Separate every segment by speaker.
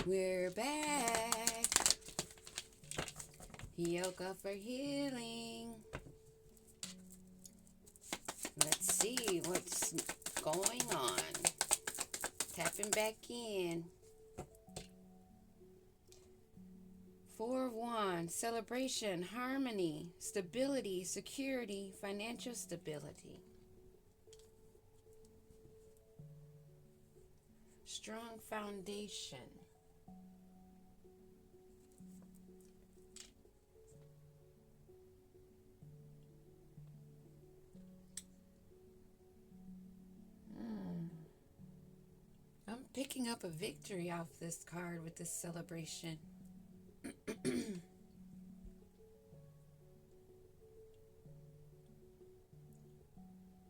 Speaker 1: We're back. Yoga for healing. Let's see what's going on. Tapping back in. Four of Wands, celebration, harmony, stability, security, financial stability. Strong foundation. I'm picking up a victory off this card with this celebration.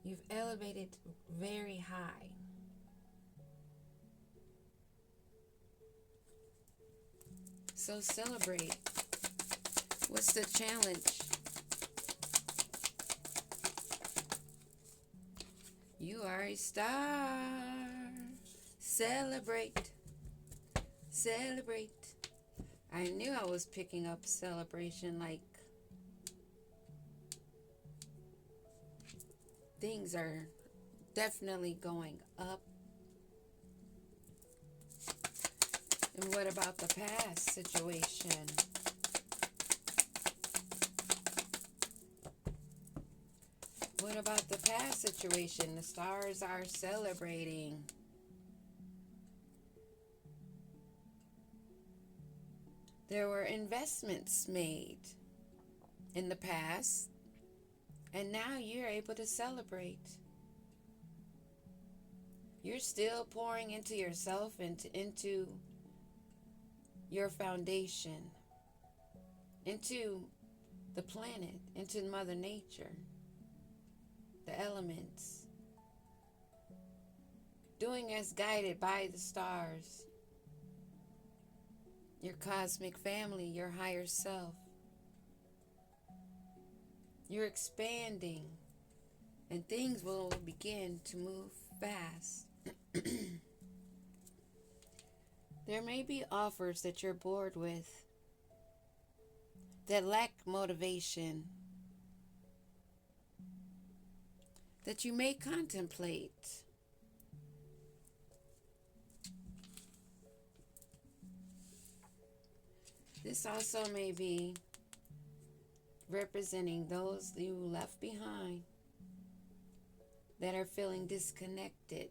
Speaker 1: You've elevated very high. So celebrate. What's the challenge? You are a star. Celebrate. Celebrate. I knew I was picking up celebration, like things are definitely going up. And what about the past situation? What about the past situation? The stars are celebrating. There were investments made in the past, and now you're able to celebrate. You're still pouring into yourself and into your foundation, into the planet, into Mother Nature, the elements, doing as guided by the stars, your cosmic family, your higher self. You're expanding, and things will begin to move fast. There may be offers that you're bored with, that lack motivation, that you may contemplate. This also may be representing those you left behind that are feeling disconnected.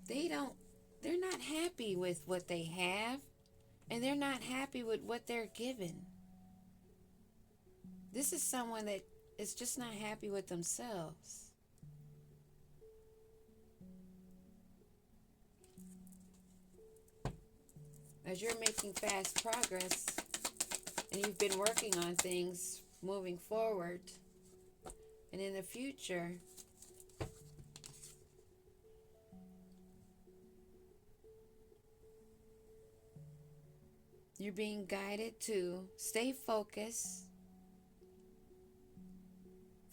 Speaker 1: They're not happy with what they have, and they're not happy with what they're given. This is someone that is just not happy with themselves. As you're making fast progress and you've been working on things moving forward, and in the future, you're being guided to stay focused.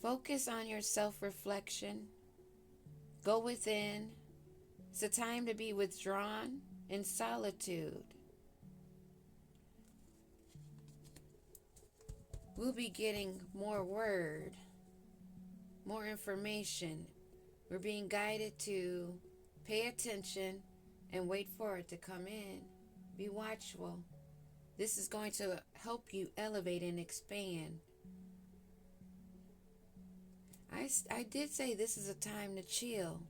Speaker 1: Focus on your self-reflection. Go within. It's a time to be withdrawn in solitude. We'll be getting more word, more information. We're being guided to pay attention and wait for it to come in. Be watchful. This is going to help you elevate and expand. I did say this is a time to chill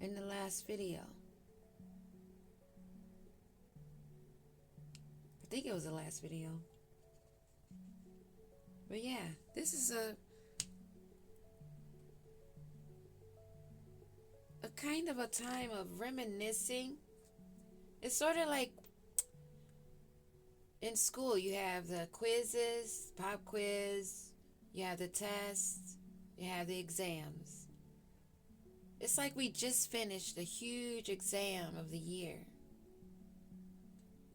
Speaker 1: in the last video. I think it was the last video. But yeah, this is a kind of a time of reminiscing. It's sort of like in school, you have the quizzes, pop quiz, you have the tests, you have the exams. It's like we just finished a huge exam of the year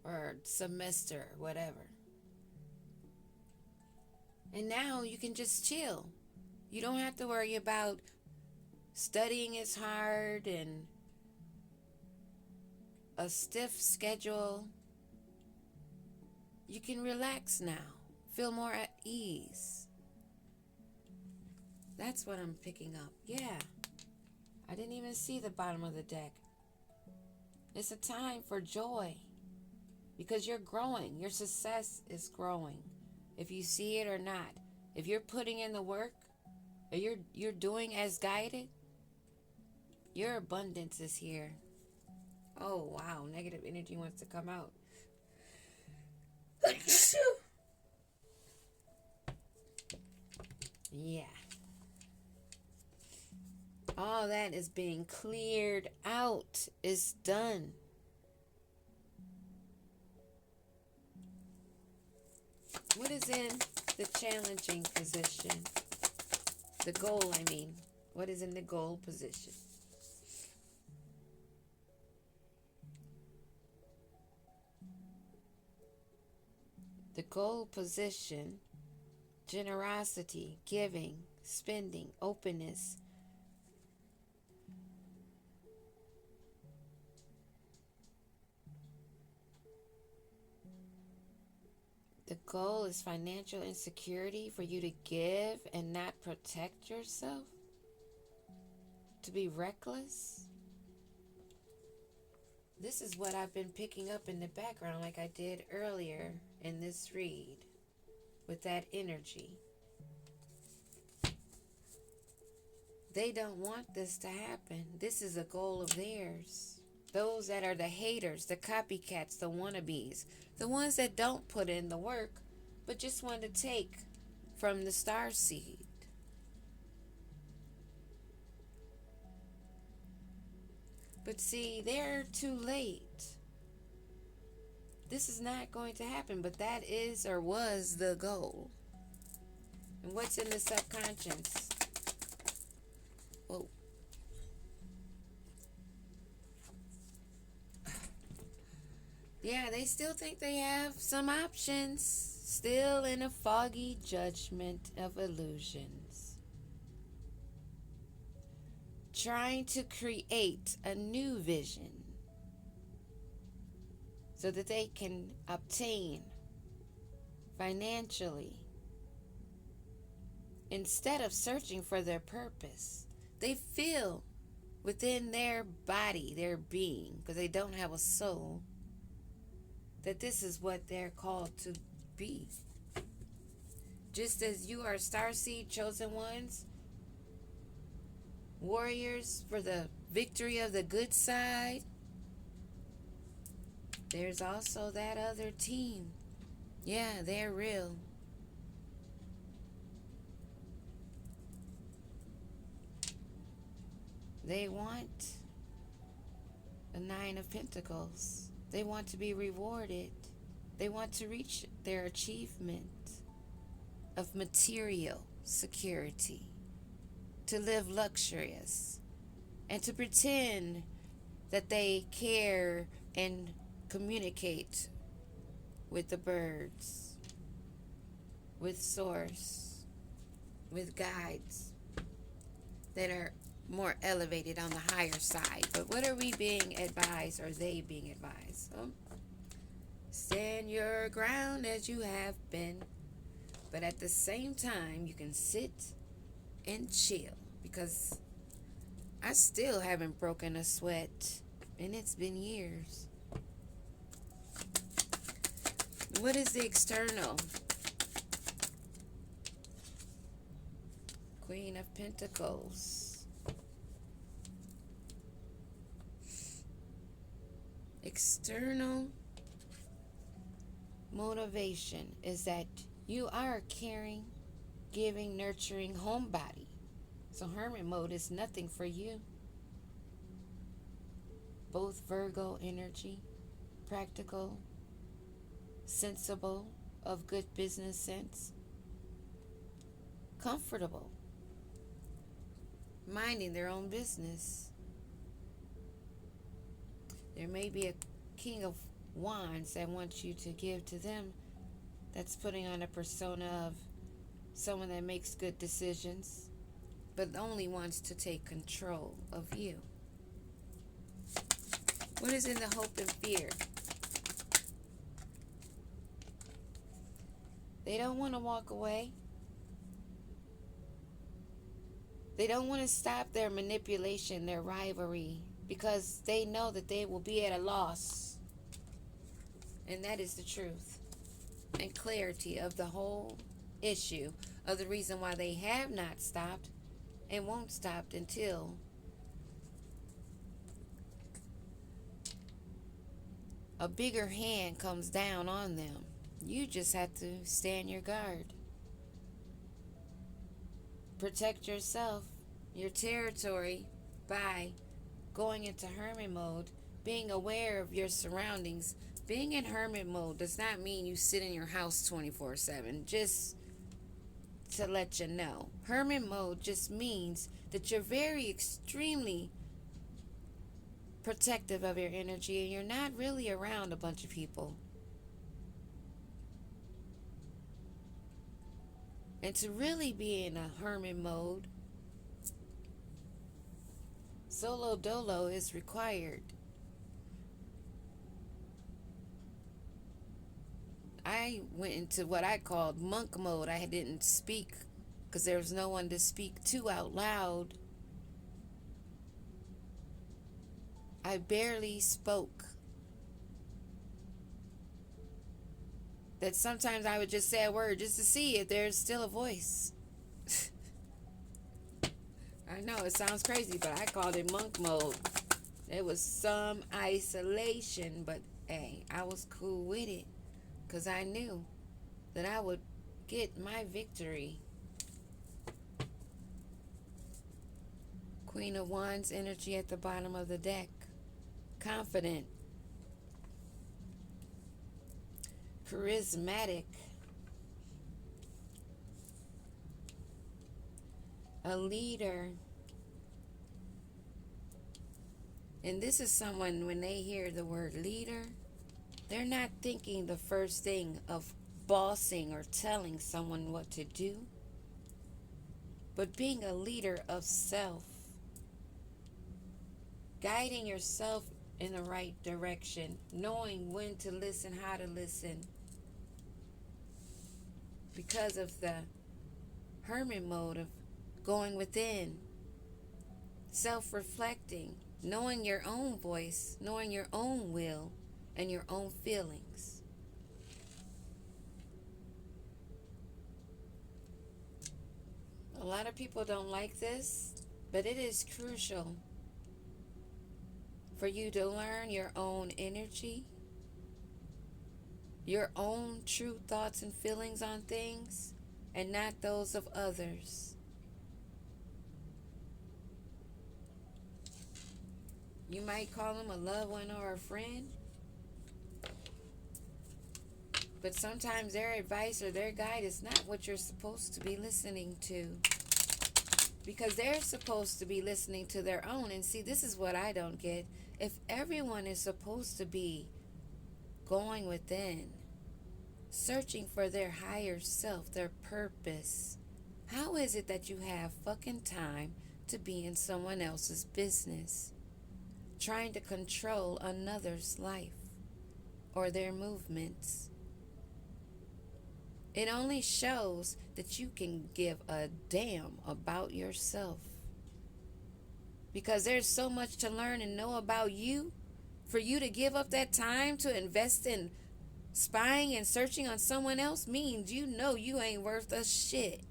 Speaker 1: or semester, whatever. And now you can just chill. You don't have to worry about studying is hard and a stiff schedule, you can relax now. Feel more at ease. That's what I'm picking up. Yeah. I didn't even see the bottom of the deck. It's a time for joy because you're growing. Your success is growing. If you see it or not. If you're putting in the work, or you're doing as guided, your abundance is here. Oh, wow. Negative energy wants to come out. Yeah. All that is being cleared out. Is done. What is in the challenging position? The goal, I mean. What is in the goal position? The goal position, generosity, giving, spending, openness. The goal is financial insecurity, for you to give and not protect yourself, to be reckless. This is what I've been picking up in the background like I did earlier in this read with that energy. They don't want this to happen. This is a goal of theirs. Those that are the haters, the copycats, the wannabes, the ones that don't put in the work, but just want to take from the star seed. But see, they're too late. This is not going to happen, but that is or was the goal. And what's in the subconscious? Oh. Yeah, they still think they have some options. Still in a foggy judgment of illusions. Trying to create a new vision so that they can obtain financially. Instead of searching for their purpose, they feel within their body, their being, because they don't have a soul, that this is what they're called to be. Just as you are starseed chosen ones, warriors for the victory of the good side, there's also that other team. Yeah, they're real. They want a 9 of Pentacles. They want to be rewarded. They want to reach their achievement of material security, to live luxurious, and to pretend that they care and communicate with the birds, with source, with guides that are more elevated on the higher side. But what are we being advised, or they being advised? Stand your ground as you have been, but at the same time you can sit and chill, because I still haven't broken a sweat and it's been years. What is the external? Queen of Pentacles. External motivation is that you are a caring, giving, nurturing homebody. So hermit mode is nothing for you. Both Virgo energy, practical, sensible, of good business sense, comfortable, minding their own business. There may be a King of Wands that wants you to give to them, that's putting on a persona of someone that makes good decisions, but only wants to take control of you. What is in the hope and fear? They don't want to walk away. They don't want to stop their manipulation, their rivalry, because they know that they will be at a loss. And that is the truth and clarity of the whole issue, of the reason why they have not stopped and won't stop until a bigger hand comes down on them. You just have to stand your guard. Protect yourself, your territory, by going into hermit mode, being aware of your surroundings. Being in hermit mode does not mean you sit in your house 24/7, just to let you know. Hermit mode just means that you're very extremely protective of your energy and you're not really around a bunch of people. And to really be in a hermit mode, solo dolo is required. I went into what I called monk mode. I didn't speak because there was no one to speak to out loud. I barely spoke. That sometimes I would just say a word just to see if there's still a voice. I know it sounds crazy, but I called it monk mode. It was some isolation, but hey, I was cool with it because I knew that I would get my victory. Queen of Wands energy at the bottom of the deck. Confident. Charismatic. A leader. And this is someone, when they hear the word leader, they're not thinking the first thing of bossing or telling someone what to do, but being a leader of self. Guiding yourself in the right direction, knowing when to listen, how to listen. Because of the hermit mode of going within, self-reflecting, knowing your own voice, knowing your own will, and your own feelings. A lot of people don't like this, but it is crucial for you to learn your own energy, your own true thoughts and feelings on things, and not those of others. You might call them a loved one or a friend, but sometimes their advice or their guide is not what you're supposed to be listening to, because they're supposed to be listening to their own. And see, this is what I don't get. If everyone is supposed to be going within, searching for their higher self, their purpose, how is it that you have fucking time to be in someone else's business, trying to control another's life or their movements? It only shows that you can give a damn about yourself, because there's so much to learn and know about you. For you to give up that time to invest in spying and searching on someone else means you know you ain't worth a shit.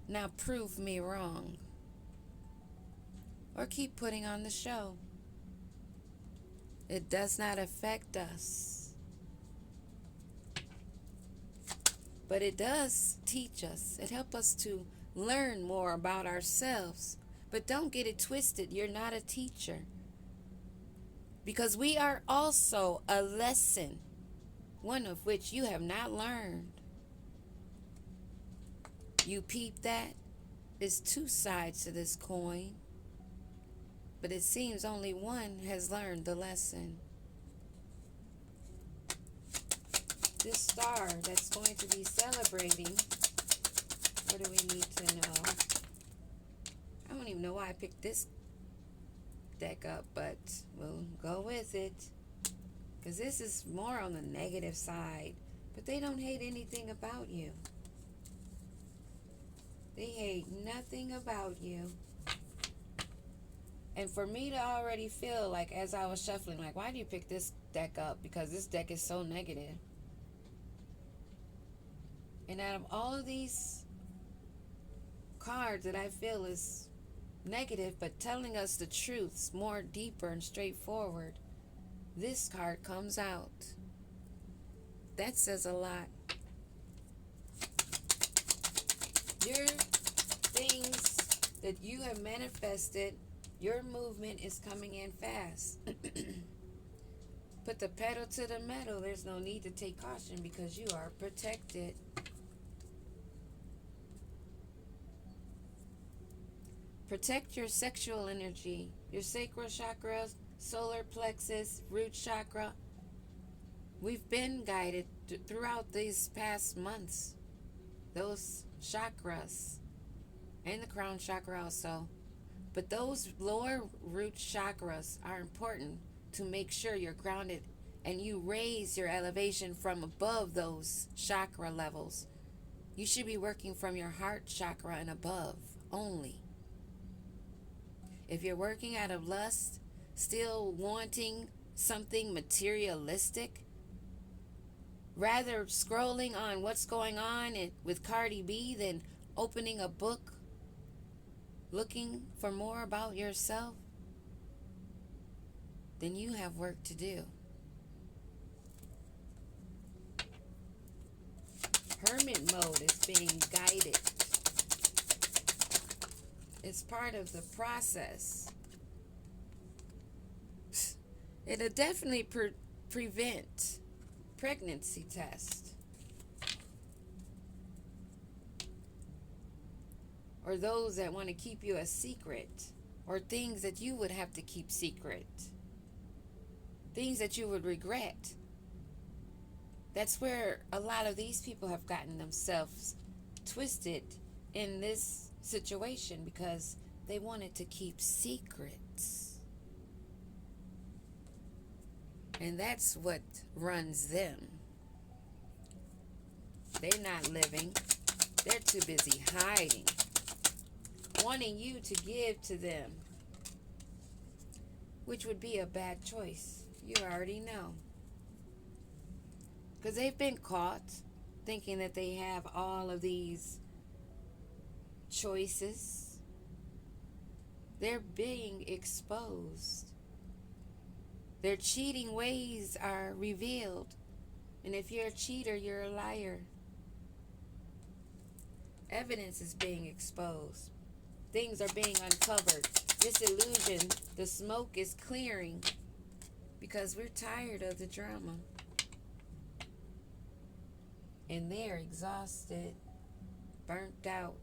Speaker 1: Now prove me wrong, or keep putting on the show. It does not affect us, but it does teach us. It helps us to learn more about ourselves. But don't get it twisted. You're not a teacher, because we are also a lesson, one of which you have not learned. You peep that? There's two sides to this coin, but it seems only one has learned the lesson. This star that's going to be celebrating picked this deck up, but we'll go with it. Because this is more on the negative side. But they don't hate anything about you. They hate nothing about you. And for me to already feel like, as I was shuffling, like, why do you pick this deck up? Because this deck is so negative. And out of all of these cards that I feel is negative, but telling us the truths more deeper and straightforward, this card comes out. That says a lot. Your things that you have manifested, your movement is coming in fast. Put the pedal to the metal. There's no need to take caution because you are protected. Protect your sexual energy, your sacral chakra, solar plexus, root chakra. We've been guided throughout these past months. Those chakras and the crown chakra also. But those lower root chakras are important to make sure you're grounded and you raise your elevation from above those chakra levels. You should be working from your heart chakra and above only. If you're working out of lust, still wanting something materialistic, rather scrolling on what's going on with Cardi B than opening a book, looking for more about yourself, then you have work to do. Hermit mode is being guided. It's part of the process. It'll definitely prevent pregnancy test. Or those that want to keep you a secret. Or things that you would have to keep secret. Things that you would regret. That's where a lot of these people have gotten themselves twisted in this situation because they wanted to keep secrets. And that's what runs them. They're not living. They're too busy hiding, wanting you to give to them, which would be a bad choice. You already know. Because they've been caught thinking that they have all of these choices. They're being exposed. Their cheating ways are revealed. And if you're a cheater, you're a liar. Evidence is being exposed. Things are being uncovered. This illusion, the smoke is clearing because we're tired of the drama. And they're exhausted, burnt out,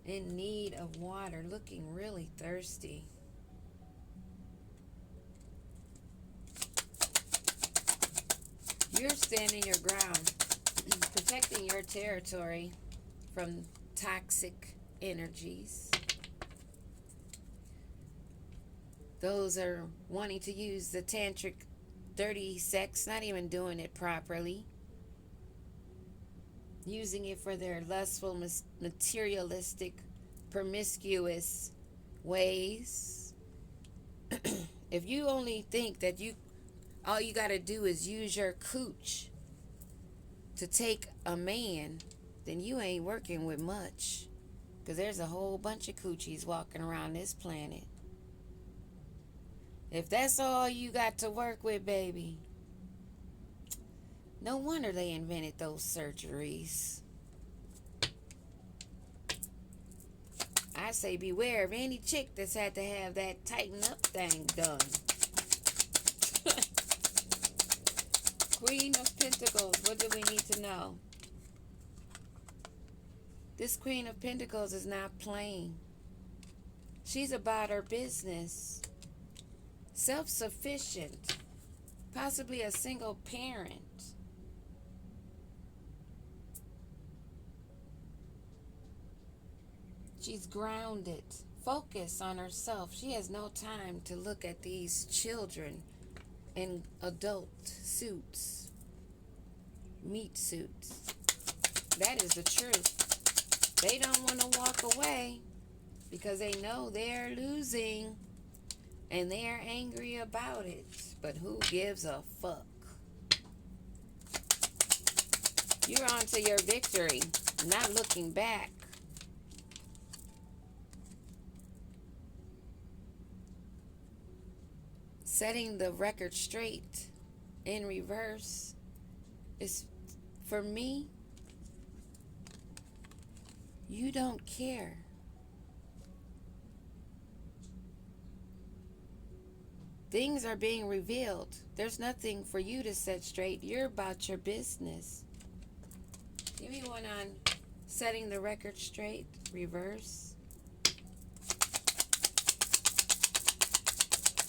Speaker 1: in need of water, looking really thirsty. You're standing your ground, protecting your territory from toxic energies. Those are wanting to use the tantric dirty sex, not even doing it properly. Using it for their lustful, materialistic, promiscuous ways. If you only think that all you got to do is use your cooch to take a man, then you ain't working with much. Because there's a whole bunch of coochies walking around this planet. If that's all you got to work with, baby, no wonder they invented those surgeries. I say beware of any chick that's had to have that tighten up thing done. Queen of Pentacles, what do we need to know? This Queen of Pentacles is not playing. She's about her business. Self-sufficient. Possibly a single parent. She's grounded, focused on herself. She has no time to look at these children in adult suits, meat suits. That is the truth. They don't want to walk away because they know they're losing and they're angry about it. But who gives a fuck? You're on to your victory, not looking back. Setting the record straight in reverse is, for me, you don't care. Things are being revealed. There's nothing for you to set straight. You're about your business. Give me one on setting the record straight, reverse.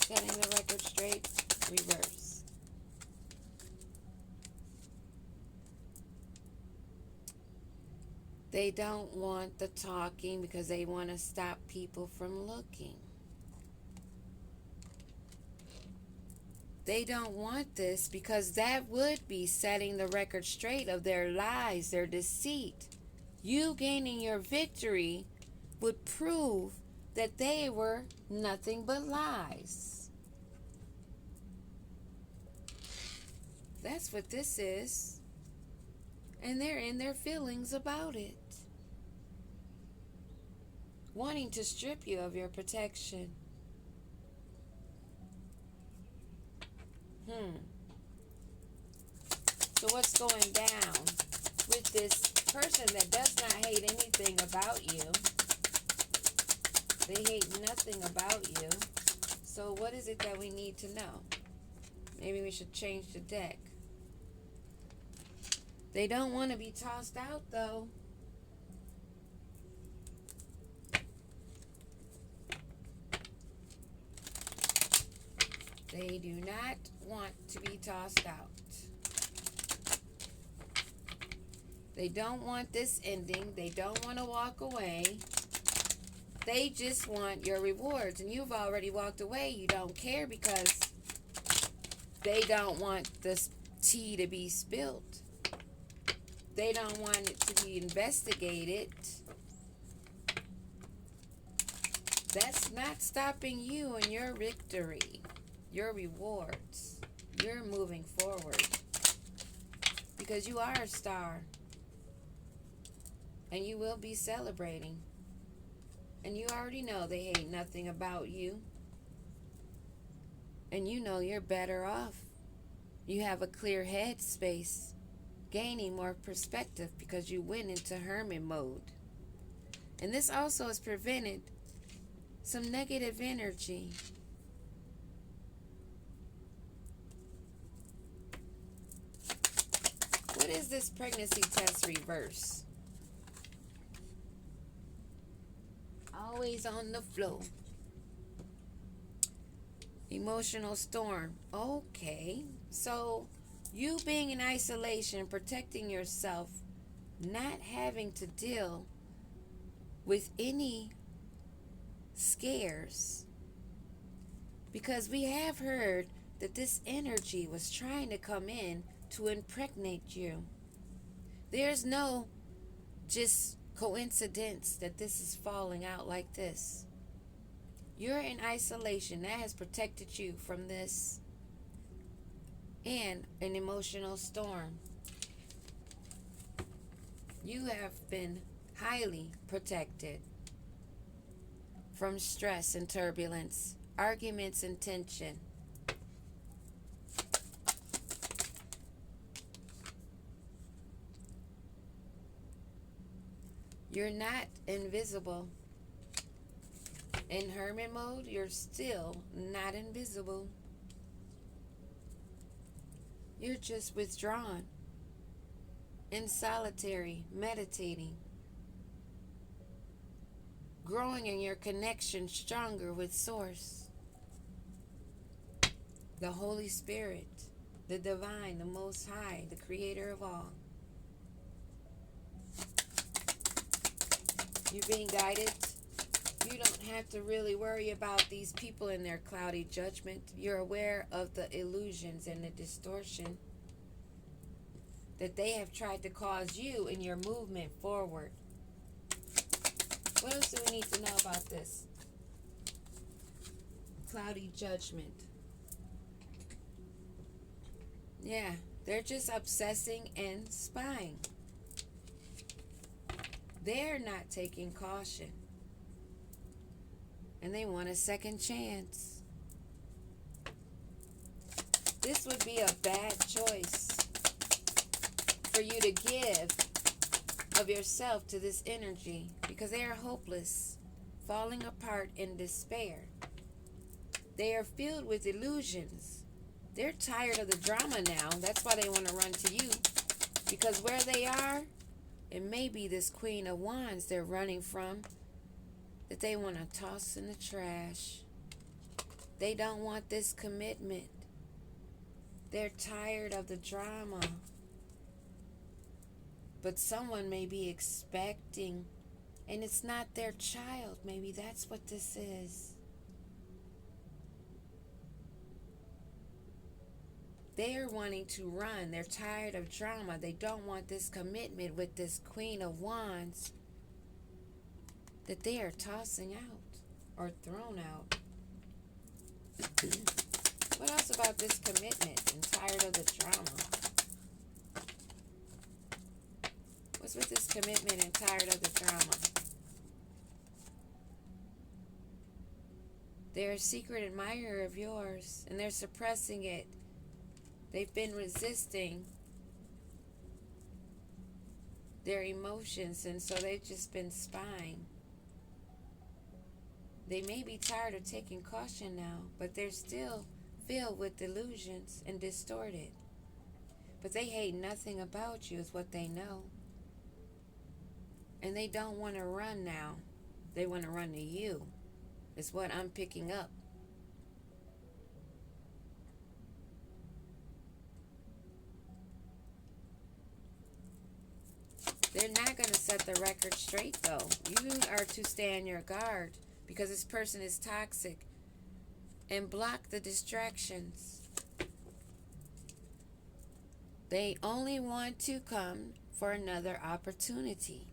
Speaker 1: Setting the record straight, reverse. They don't want the talking because they want to stop people from looking. They don't want this because that would be setting the record straight of their lies, their deceit. You gaining your victory would prove that they were nothing but lies. That's what this is. And they're in their feelings about it. Wanting to strip you of your protection. So what's going down with this person that does not hate anything about you? They hate nothing about you. So what is it that we need to know? Maybe we should change the deck. They don't want to be tossed out, though. They do not want to be tossed out. They don't want this ending. They don't want to walk away. They just want your rewards. And you've already walked away. You don't care because they don't want this tea to be spilled. They don't want it to be investigated. That's not stopping you and your victory, your rewards. You're moving forward because you are a star and you will be celebrating. And you already know they hate nothing about you. And you know you're better off. You have a clear head space, gaining more perspective because you went into hermit mode. And this also has prevented some negative energy. What is this pregnancy test reverse? Always on the flow. Emotional storm. Okay. So you being in isolation, protecting yourself, not having to deal with any scares. Because we have heard that this energy was trying to come in to impregnate you. There's no just coincidence that this is falling out like this. You're in isolation. That has protected you from this and an emotional storm. You have been highly protected from stress and turbulence, arguments and tension. You're not invisible. In hermit mode, you're still not invisible. You're just withdrawn, in solitary, meditating, growing in your connection stronger with Source, the Holy Spirit, the Divine, the Most High, the Creator of all. You're being guided You don't have to really worry about these people and their cloudy judgment. You're aware of the illusions and the distortion that they have tried to cause you in your movement forward. What else do we need to know about this? Cloudy judgment. Yeah, they're just obsessing and spying. They're not taking caution. And they want a second chance. This would be a bad choice for you to give of yourself to this energy, because they are hopeless, falling apart in despair. They are filled with illusions. They're tired of the drama now. That's why they want to run to you, because where they are, it may be this Queen of Wands they're running from, that they want to toss in the trash. They don't want this commitment. They're tired of the drama. But someone may be expecting, and it's not their child. Maybe that's what this is. They're wanting to run. They're tired of drama. They don't want this commitment with this Queen of Wands that they are tossing out or thrown out. What else about this commitment and tired of the drama? What's with this commitment and tired of the drama? They're a secret admirer of yours, and they're suppressing it. They've been resisting their emotions, and so they've just been spying. They may be tired of taking caution now, but they're still filled with delusions and distorted. But they hate nothing about you, is what they know. And they don't want to run now. They want to run to you, is what I'm picking up. They're not going to set the record straight, though. You are to stay on your guard, because this person is toxic, and block the distractions. They only want to come for another opportunity.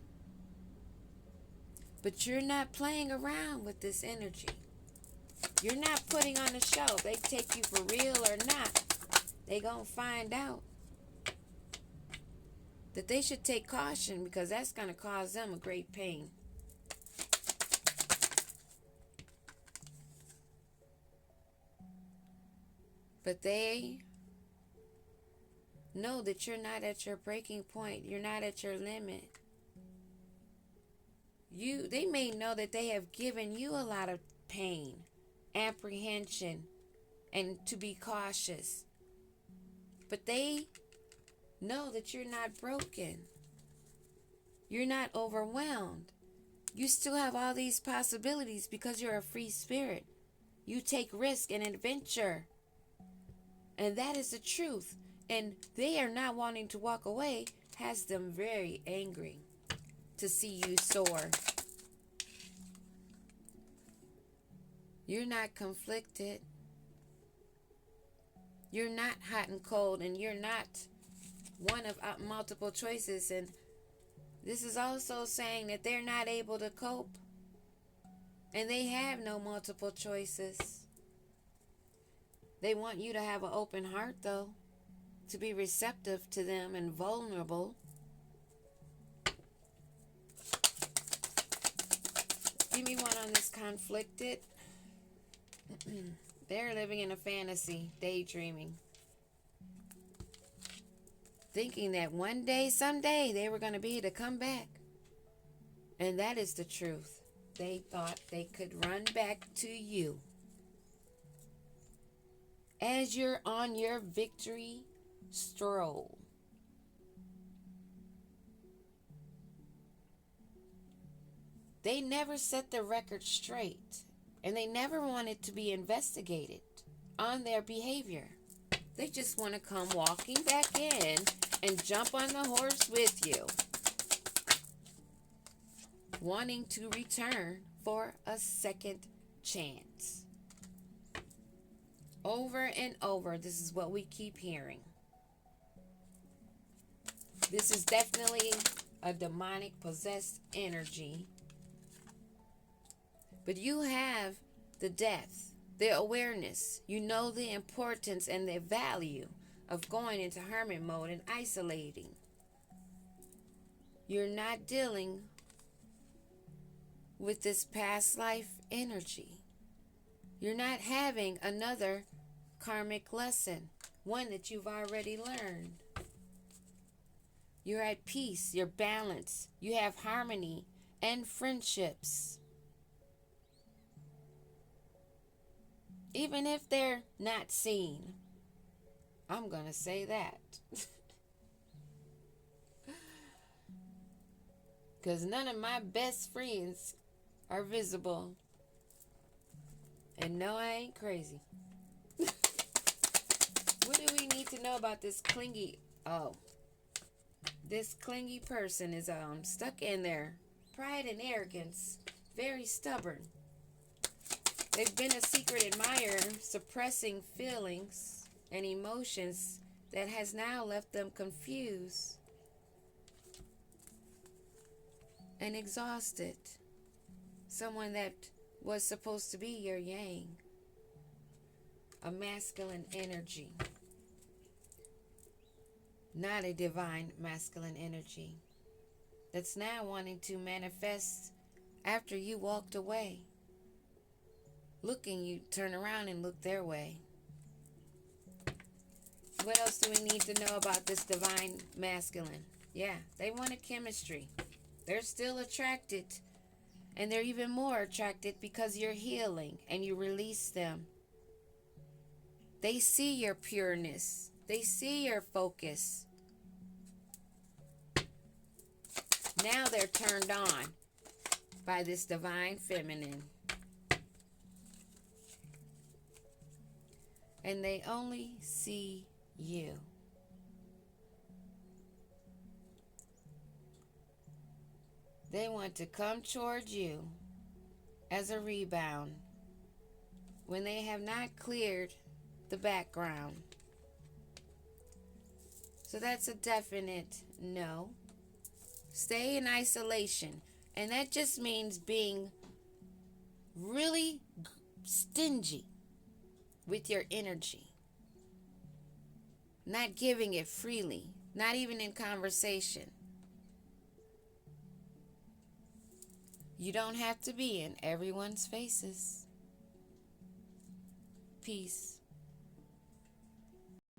Speaker 1: But you're not playing around with this energy. You're not putting on a show. If they take you for real or not, they gonna find out that they should take caution, because that's gonna cause them a great pain. But they know that you're not at your breaking point. You're not at your limit. They may know that they have given you a lot of pain, apprehension, and to be cautious. But they know that you're not broken. You're not overwhelmed. You still have all these possibilities because you're a free spirit. You take risk and adventure. And that is the truth. And they are not wanting to walk away has them very angry to see you soar. You're not conflicted. You're not hot and cold, and you're not one of multiple choices. And this is also saying that they're not able to cope, and they have no multiple choices. They want you to have an open heart, though, to be receptive to them and vulnerable. Give me one on this conflicted. They're living in a fantasy, daydreaming, thinking that one day, someday, they were going to be to come back. And that is the truth. They thought they could run back to you. As you're on your victory stroll, they never set the record straight, and they never wanted to be investigated on their behavior. They just want to come walking back in and jump on the horse with you. wanting to return for a second chance. Over and over, this is what we keep hearing. This is definitely a demonic possessed energy. But you have the depth, the awareness. You know the importance and the value of going into hermit mode and isolating. You're not dealing with this past life energy. You're not having another karmic lesson, one that you've already learned. You're at peace, you're balanced, you have harmony and friendships. Even if they're not seen. I'm going to say that. Because none of my best friends are visible. And no, I ain't crazy. What do we need to know about this clingy? Oh. This clingy person is stuck in their pride and arrogance. Very stubborn. They've been a secret admirer, suppressing feelings and emotions that has now left them confused and exhausted. Someone that was supposed to be your yang, a masculine energy, not a divine masculine energy, that's now wanting to manifest after you walked away. Looking, you turn around and look their way. What else do we need to know about this divine masculine? Yeah, they want a chemistry. They're still attracted. And they're even more attracted because you're healing and you release them. They see your pureness. They see your focus. Now they're turned on by this divine feminine. And they only see you. They want to come towards you as a rebound when they have not cleared the background. So that's a definite no. Stay in isolation. And that just means being really stingy with your energy. Not giving it freely. Not even in conversation. You don't have to be in everyone's faces. Peace.